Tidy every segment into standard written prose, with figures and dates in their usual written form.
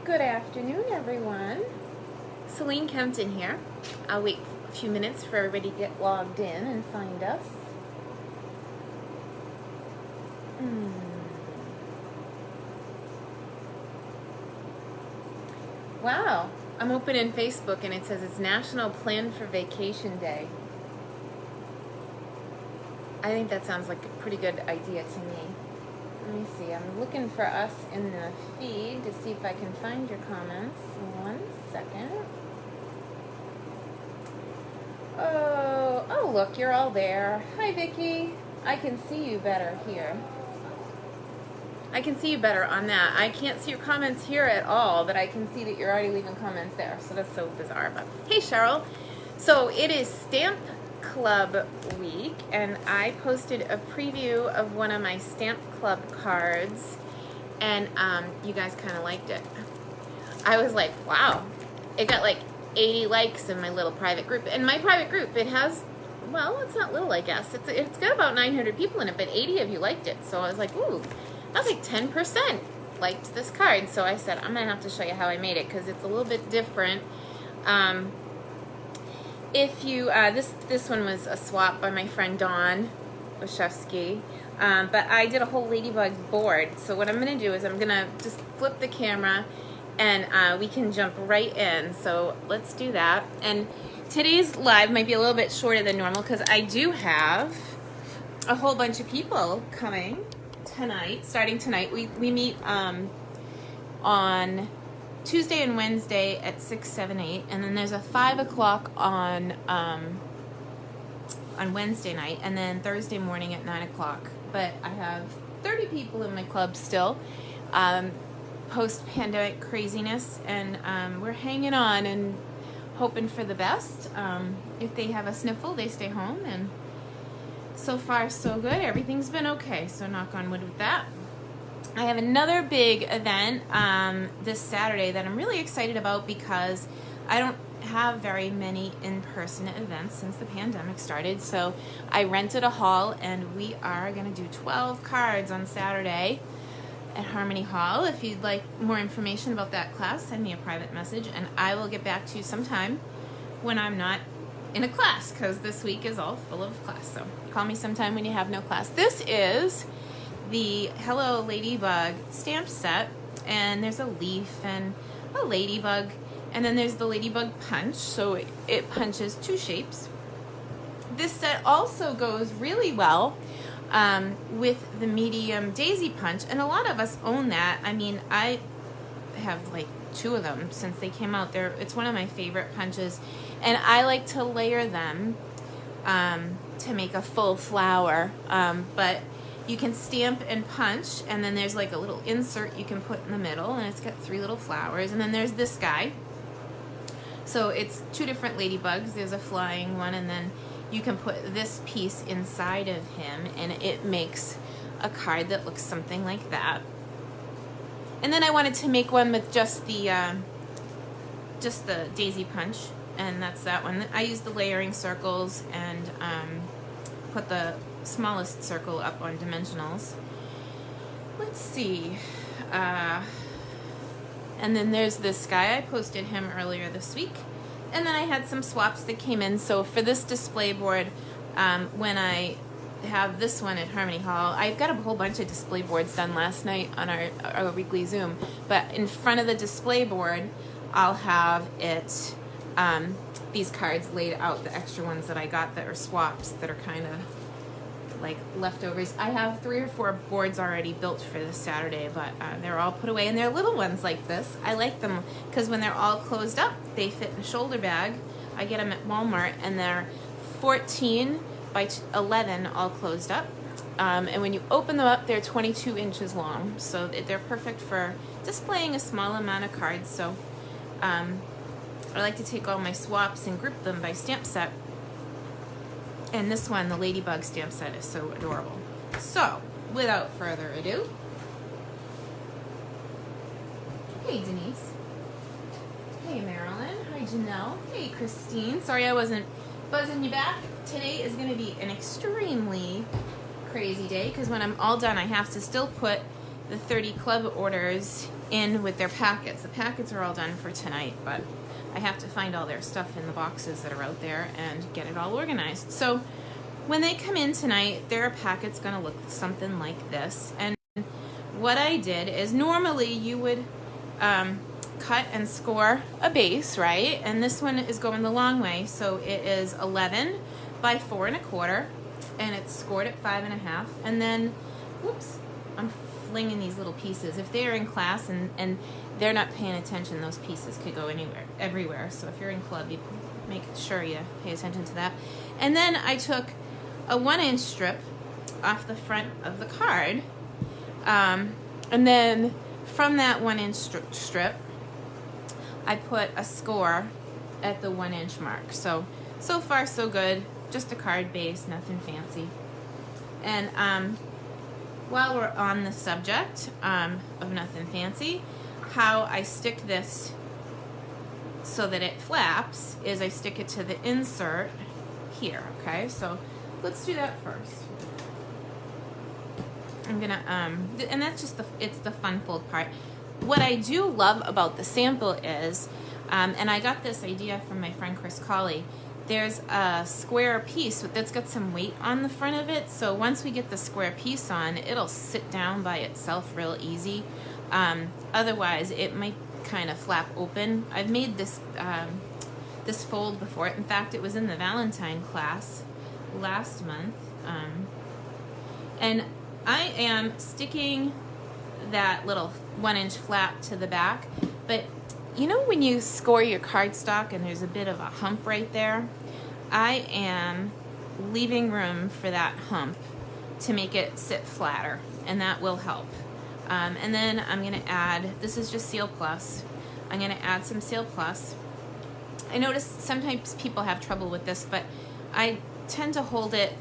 Good afternoon, everyone. Selene Kempton here. I'll wait a few minutes for everybody to get logged in and find us. Wow, I'm opening Facebook and it says it's National Plan for Vacation Day. I think that sounds like a pretty good idea to me. Let me see, I'm looking for us in the feed to see if I can find your comments. 1 second. Oh, look, you're all there. Hi, Vicki. I can see you better here. I can see you better on that. I can't see your comments here at all, but I can see that you're already leaving comments there, so that's so bizarre. But hey, Cheryl. So it is Stamp Club week, and I posted a preview of one of my Stamp Club cards, and you guys kind of liked it. I was like, wow, it got like 80 likes in my little private group. And my private group, it has, well, it's not little, I guess. It's got about 900 people in it, but 80 of you liked it. So I was like, ooh, that's like 10% liked this card. So I said, I'm gonna have to show you how I made it because it's a little bit different. If you, this one was a swap by my friend Dawn Wachowski, but I did a whole LadyBug board. So what I'm gonna do is I'm gonna just flip the camera and we can jump right in. So let's do that. And today's live might be a little bit shorter than normal because I do have a whole bunch of people coming tonight, starting tonight. We meet on Tuesday and Wednesday at 6, 7, 8, and then there's a 5 o'clock on Wednesday night, and then Thursday morning at 9 o'clock. But I have 30 people in my club still, post-pandemic craziness, and we're hanging on and hoping for the best. If they have a sniffle, they stay home, and so far so good. Everything's been okay, so knock on wood with that. I have another big event this Saturday that I'm really excited about because I don't have very many in-person events since the pandemic started. So I rented a hall and we are going to do 12 cards on Saturday at Harmony Hall. If you'd like more information about that class, send me a private message and I will get back to you sometime when I'm not in a class because this week is all full of class. So call me sometime when you have no class. This is the Hello Ladybug stamp set, and there's a leaf and a ladybug, and then there's the LadyBug Punch, so it punches 2 shapes. This set also goes really well with the medium Daisy Punch, and a lot of us own that. I mean, I have like 2 of them since they came out. It's one of my favorite punches, and I like to layer them to make a full flower, but you can stamp and punch, and then there's like a little insert you can put in the middle, and it's got 3 little flowers, and then there's this guy. So it's 2 different ladybugs. There's a flying one, and then you can put this piece inside of him, and it makes a card that looks something like that. And then I wanted to make one with just the Daisy Punch, and that's that one. I used the layering circles and put the smallest circle up on dimensionals. Let's see. And then there's this guy. I posted him earlier this week. And then I had some swaps that came in. So for this display board, when I have this one at Harmony Hall, I've got a whole bunch of display boards done last night on our weekly Zoom. But in front of the display board, I'll have it, these cards laid out, the extra ones that I got that are swaps that are kind of like leftovers. I have 3 or 4 boards already built for this Saturday, but they're all put away, and they're little ones like this. I like them because when they're all closed up, they fit in a shoulder bag. I get them at Walmart, and they're 14 by 11 all closed up, and when you open them up, they're 22 inches long, so they're perfect for displaying a small amount of cards. So I like to take all my swaps and group them by stamp set. And this one, the LadyBug stamp set, is so adorable. So, without further ado, hey Denise, hey Marilyn, hi Janelle, hey Christine. Sorry I wasn't buzzing you back. Today is going to be an extremely crazy day because when I'm all done, I have to still put the 30 club orders in with their packets. The packets are all done for tonight, but I have to find all their stuff in the boxes that are out there and get it all organized. So when they come in tonight, their packet's gonna look something like this. And what I did is, normally you would cut and score a base, right? And this one is going the long way, so it is 11 by 4 1/4, and it's scored at 5 1/2. And then, whoops, I'm flinging these little pieces. If they're in class and they're not paying attention, those pieces could go anywhere, everywhere. So if you're in club, you make sure you pay attention to that. And then I took a 1-inch strip off the front of the card, and then from that 1-inch strip, I put a score at the 1-inch mark. So far so good. Just a card base, nothing fancy. And while we're on the subject of nothing fancy, how I stick this so that it flaps is I stick it to the insert here, okay? So let's do that first. I'm gonna, and that's just it's the fun fold part. What I do love about the sample is, and I got this idea from my friend Chris Colley, there's a square piece that's got some weight on the front of it. So once we get the square piece on, it'll sit down by itself real easy. Otherwise, it might kind of flap open. I've made this this fold before. In fact, it was in the Valentine class last month. And I am sticking that little 1-inch flap to the back, but you know when you score your cardstock and there's a bit of a hump right there? I am leaving room for that hump to make it sit flatter, and that will help. And then I'm going to add, this is just Seal Plus, I'm going to add some Seal Plus. I notice sometimes people have trouble with this, but I tend to hold it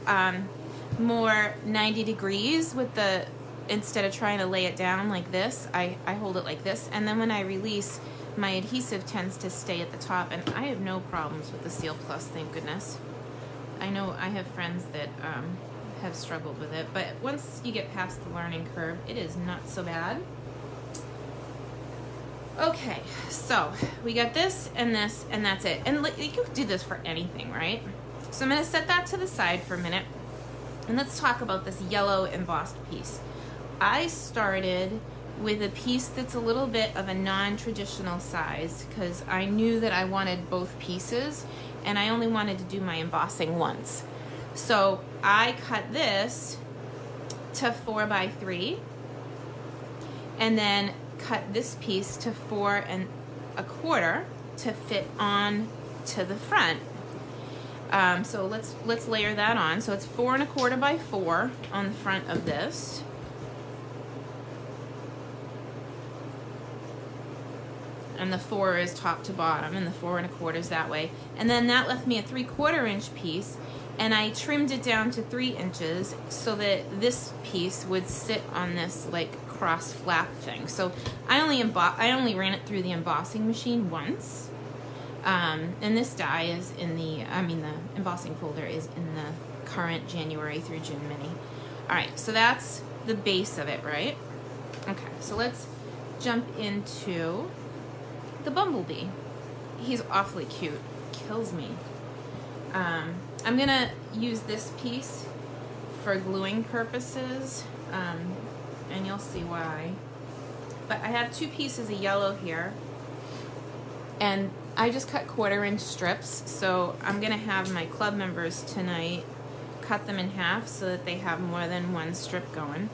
more 90 degrees with the, instead of trying to lay it down like this, I hold it like this, and then when I release, my adhesive tends to stay at the top, and I have no problems with the Seal Plus, thank goodness. I know I have friends that have struggled with it, but once you get past the learning curve, it is not so bad. Okay, so we got this, and that's it. And you can do this for anything, right? So I'm gonna set that to the side for a minute, and let's talk about this yellow embossed piece. I started with a piece that's a little bit of a non-traditional size because I knew that I wanted both pieces, and I only wanted to do my embossing once. So I cut this to 4 by 3, and then cut this piece to 4 1/4 to fit on to the front. So let's layer that on. So it's 4 1/4 by 4 on the front of this. And the 4 is top to bottom, and the 4 1/4 is that way. And then that left me a 3/4 inch piece, and I trimmed it down to 3 inches so that this piece would sit on this like cross flap thing. So I only ran it through the embossing machine once. And this die is in the embossing folder is in the current January through June mini. All right, so that's the base of it, right? Okay, so let's jump into the Bumblebee. He's awfully cute, kills me. I'm gonna use this piece for gluing purposes, and you'll see why. But I have 2 pieces of yellow here, and I just cut 1/4 inch strips, so I'm gonna have my club members tonight cut them in half so that they have more than one strip going.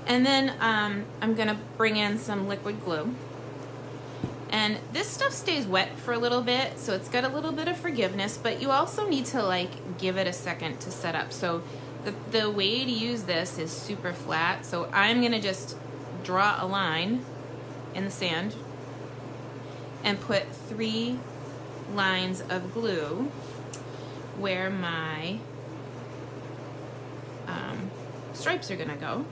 And then I'm gonna bring in some liquid glue. And this stuff stays wet for a little bit, so it's got a little bit of forgiveness, but you also need to like give it a second to set up. So the way to use this is super flat. So I'm gonna just draw a line in the sand and put 3 lines of glue where my stripes are gonna go.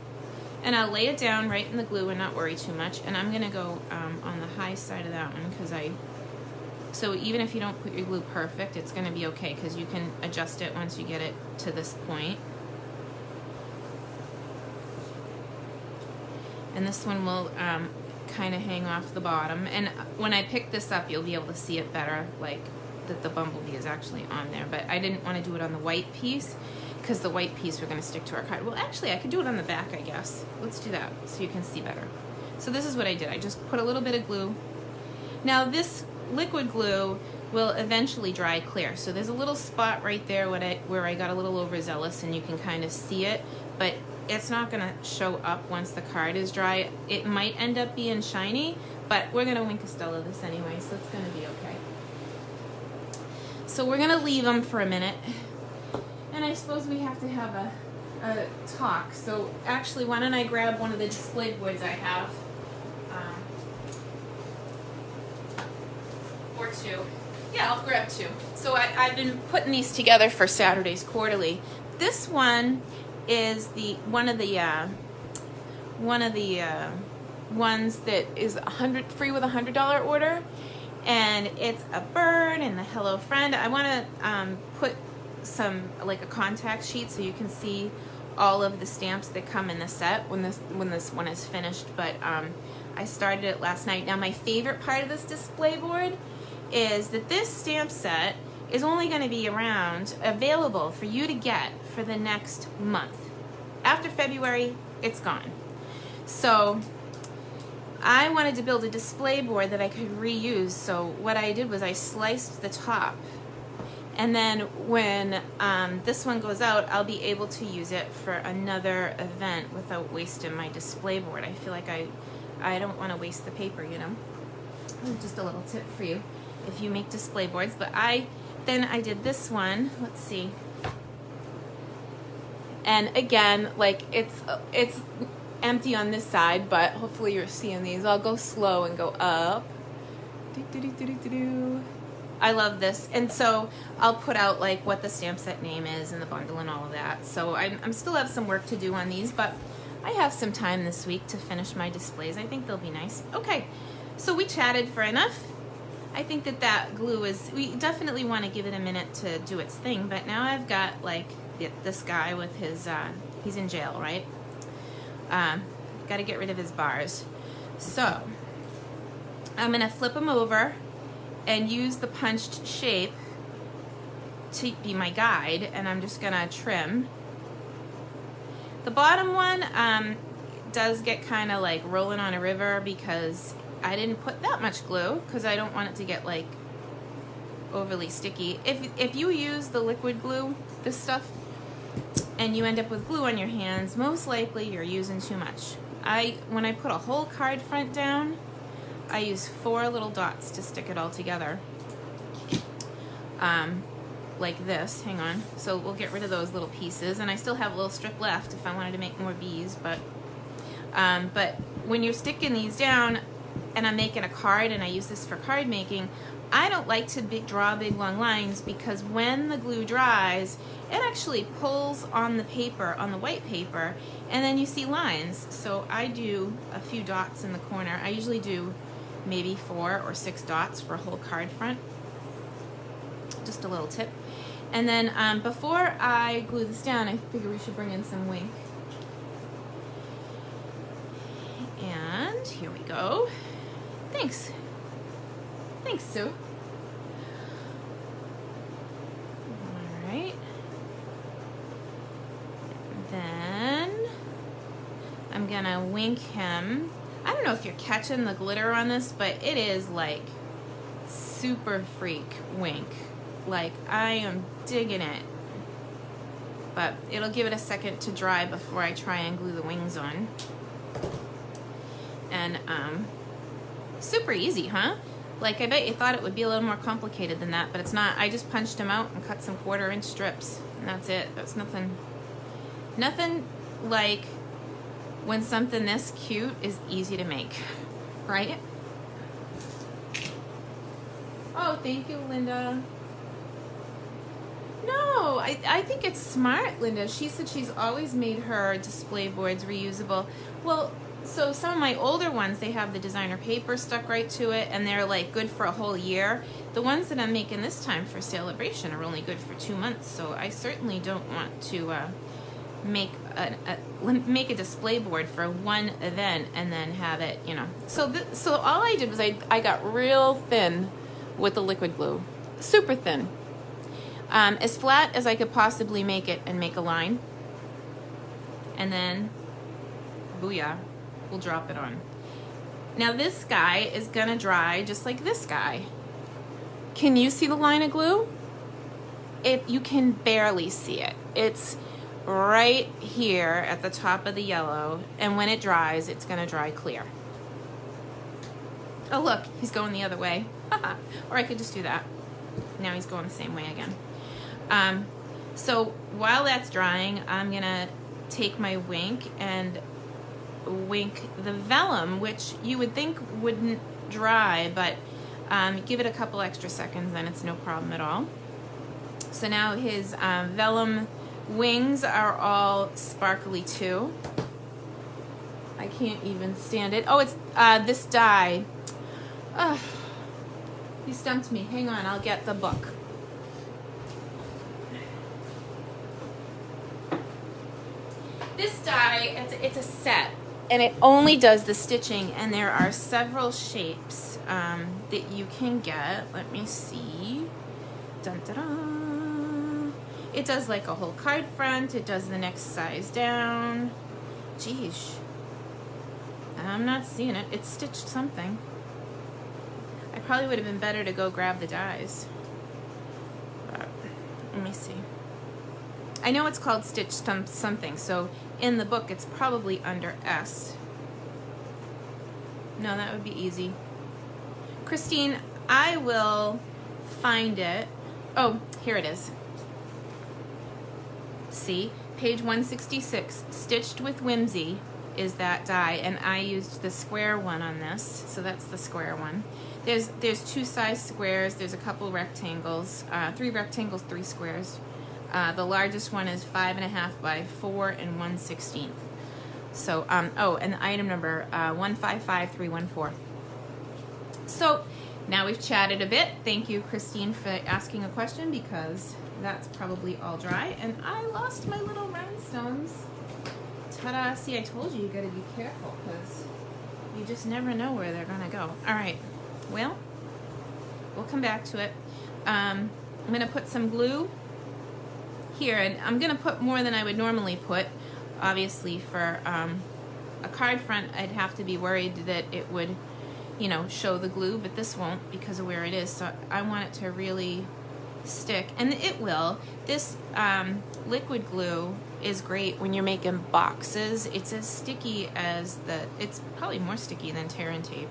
And I'll lay it down right in the glue and not worry too much. And I'm gonna go on the high side of that one because so even if you don't put your glue perfect, it's gonna be okay because you can adjust it once you get it to this point. And this one will kind of hang off the bottom. And when I pick this up, you'll be able to see it better, like that the Bumblebee is actually on there. But I didn't want to do it on the white piece because the white piece we're going to stick to our card. Well, actually, I could do it on the back, I guess. Let's do that so you can see better. So this is what I did. I just put a little bit of glue. Now this liquid glue will eventually dry clear. So there's a little spot right there where I got a little overzealous, and you can kind of see it, but it's not going to show up once the card is dry. It might end up being shiny, but we're going to Wink Estella this anyway, so it's going to be okay. So we're going to leave them for a minute, and I suppose we have to have a talk. So actually, why don't I grab one of the display boards I have, or two. Yeah, I'll grab two. So I've been putting these together for Saturday's Quarterly. This one is one of the ones that is free with $100 order, and it's a bird and the hello friend. I want to put some, like, a contact sheet so you can see all of the stamps that come in the set when this one is finished. But I started it last night. Now my favorite part of this display board is that this stamp set is only going to be available for you to get for the next month. After February, it's gone. So I wanted to build a display board that I could reuse. So what I did was I sliced the top, and then when this one goes out, I'll be able to use it for another event without wasting my display board. I feel like I don't want to waste the paper, you know. Just a little tip for you if you make display boards. But then I did this one. Let's see. And again, like, it's empty on this side, but hopefully you're seeing these. I'll go slow and go up. I love this. And so I'll put out, like, what the stamp set name is and the bundle and all of that. So I'm still have some work to do on these, but I have some time this week to finish my displays. I think they'll be nice. Okay, so we chatted for enough. I think that glue we definitely want to give it a minute to do its thing, but now I've got, like, this guy with his, he's in jail, right? Got to get rid of his bars. So I'm going to flip him over and use the punched shape to be my guide, and I'm just going to trim. The bottom one does get kind of like rolling on a river because I didn't put that much glue because I don't want it to get, like, overly sticky. If you use the liquid glue, this stuff, and you end up with glue on your hands, most likely you're using too much. When I put a whole card front down, I use 4 little dots to stick it all together. Like this, hang on. So we'll get rid of those little pieces, and I still have a little strip left if I wanted to make more bees, but when you're sticking these down, and I'm making a card, and I use this for card making, I don't like to draw big long lines, because when the glue dries, it actually pulls on the paper, on the white paper, and then you see lines. So I do a few dots in the corner. I usually do maybe 4 or 6 dots for a whole card front. Just a little tip. And then before I glue this down, I figure we should bring in some wink. And here we go. Thanks. Thanks, Sue. All right. Then I'm gonna wink him. I don't know if you're catching the glitter on this, but it is like super freak wink. Like, I am digging it. But it'll give it a second to dry before I try and glue the wings on. And super easy, huh? Like, I bet you thought it would be a little more complicated than that, but it's not. I just punched them out and cut some 1/4-inch strips, and that's it. That's nothing like when something this cute is easy to make, right? Oh, thank you, Linda. No, I think it's smart, Linda. She said she's always made her display boards reusable. Well, so some of my older ones, they have the designer paper stuck right to it, and they're like good for a whole year. The ones that I'm making this time for Celebration are only good for 2 months, so I certainly don't want to make a display board for one event and then have it, you know. So all I did was I got real thin with the liquid glue, super thin, as flat as I could possibly make it, and make a line, and then booyah, we'll drop it on. Now this guy is gonna dry just like this guy. Can you see the line of glue? You can barely see it. It's right here at the top of the yellow, and when it dries, it's gonna dry clear. Oh look, he's going the other way. Or I could just do that. Now he's going the same way again. So while that's drying, I'm gonna take my wink and wink the vellum, which you would think wouldn't dry, but give it a couple extra seconds and it's no problem at all. So now his vellum wings are all sparkly too. I can't even stand it. Oh, it's this die. You stumped me. Hang on, I'll get the book. This die, it's a set, and it only does the stitching, and there are several shapes that you can get. Let me see. Dun, dun, dun. It does like a whole card front. It does the next size down. Geesh. I'm not seeing it. It stitched something. I probably would have been better to go grab the dies. But let me see. I know it's called stitch something, so in the book it's probably under S. No, that would be easy. Christine, I will find it. Oh, here it is. See, page 166, Stitched with Whimsy is that die, and I used the square one on this, so that's the square one. There's two size squares, there's a couple rectangles, 3 rectangles, 3 squares. The largest one is 5.5 by 4 1/16. So, oh, and the item number 155314. So now we've chatted a bit. Thank you, Christine, for asking a question, because that's probably all dry. And I lost my little rhinestones. Ta-da! See, I told you, you gotta be careful, because you just never know where they're gonna go. All right, well, we'll come back to it. I'm gonna put some glue here, and I'm gonna put more than I would normally put. Obviously, for a card front, I'd have to be worried that it would, you know, show the glue, but this won't because of where it is. So I want it to really stick, and it will. This liquid glue is great when you're making boxes. It's as sticky as it's probably more sticky than tear and tape.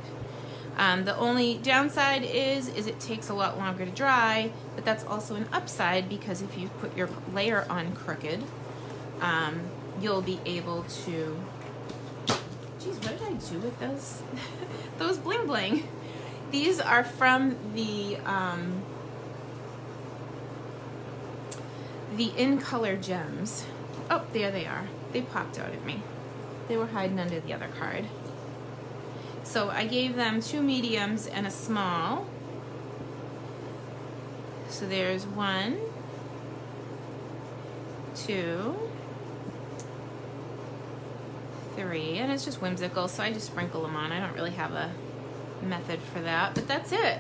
The only downside is it takes a lot longer to dry, but that's also an upside, because if you put your layer on crooked, you'll be able to, geez, what did I do with those? Those bling bling. These are from the In Color Gems. Oh, there they are. They popped out at me. They were hiding under the other card. So I gave them 2 mediums and a small. So there's 1, 2, 3, and it's just whimsical, so I just sprinkle them on. I don't really have a method for that, but that's it.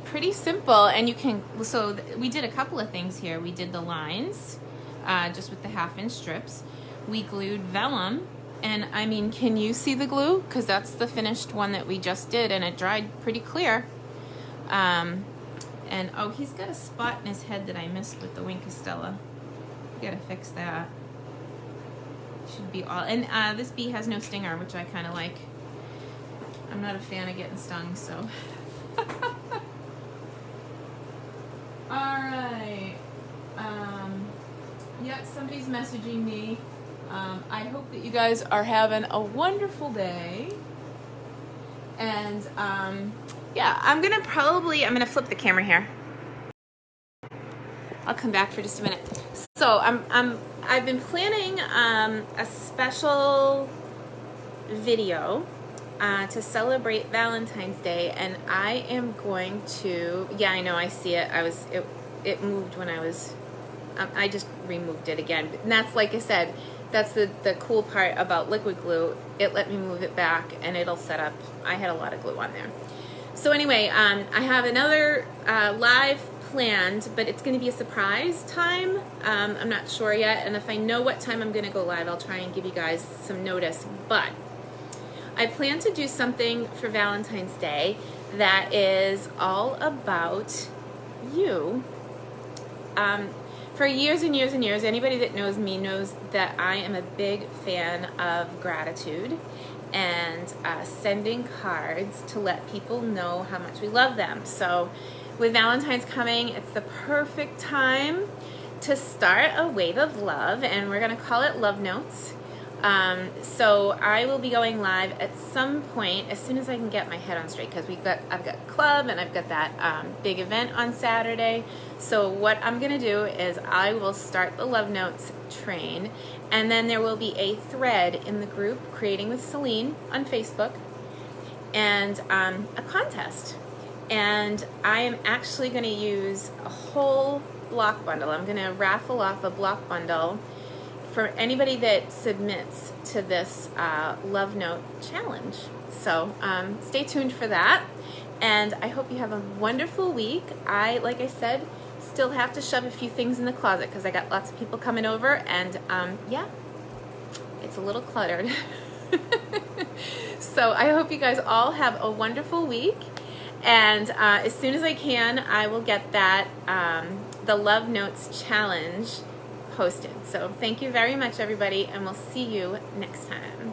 Pretty simple, and you can, so we did a couple of things here. We did the lines, just with the 1/2-inch strips. We glued vellum, and I mean, can you see the glue? Because that's the finished one that we just did, and it dried pretty clear. And oh, he's got a spot in his head that I missed with the Wink Estella. We gotta fix that. Should be all, and this bee has no stinger, which I kind of like. I'm not a fan of getting stung, so. Alright, yeah, somebody's messaging me. I hope that you guys are having a wonderful day. And yeah, I'm gonna flip the camera here. I'll come back for just a minute. So I've been planning a special video to celebrate Valentine's Day, and I am going to, yeah, I know, I see it. It moved when I was I just removed it again. And that's, like I said, that's the cool part about liquid glue. It let me move it back and it'll set up. I had a lot of glue on there. So anyway, I have another live planned, but it's going to be a surprise time. I'm not sure yet, and if I know what time I'm going to go live, I'll try and give you guys some notice. But I plan to do something for Valentine's Day that is all about you. For years and years and years, anybody that knows me knows that I am a big fan of gratitude and sending cards to let people know how much we love them. So with Valentine's coming, it's the perfect time to start a wave of love, and we're gonna call it Love Notes. So I will be going live at some point as soon as I can get my head on straight, because I've got club and I've got that big event on Saturday. So what I'm gonna do is I will start the Love Notes train, and then there will be a thread in the group Creating with Selene on Facebook, and a contest. And I am actually gonna use a whole block bundle. I'm gonna raffle off a block bundle for anybody that submits to this Love Note challenge. So stay tuned for that, and I hope you have a wonderful week. Like I said, still have to shove a few things in the closet because I got lots of people coming over, and yeah, it's a little cluttered. So I hope you guys all have a wonderful week, and as soon as I can, I will get that the Love Notes challenge posted. So thank you very much, everybody, and we'll see you next time.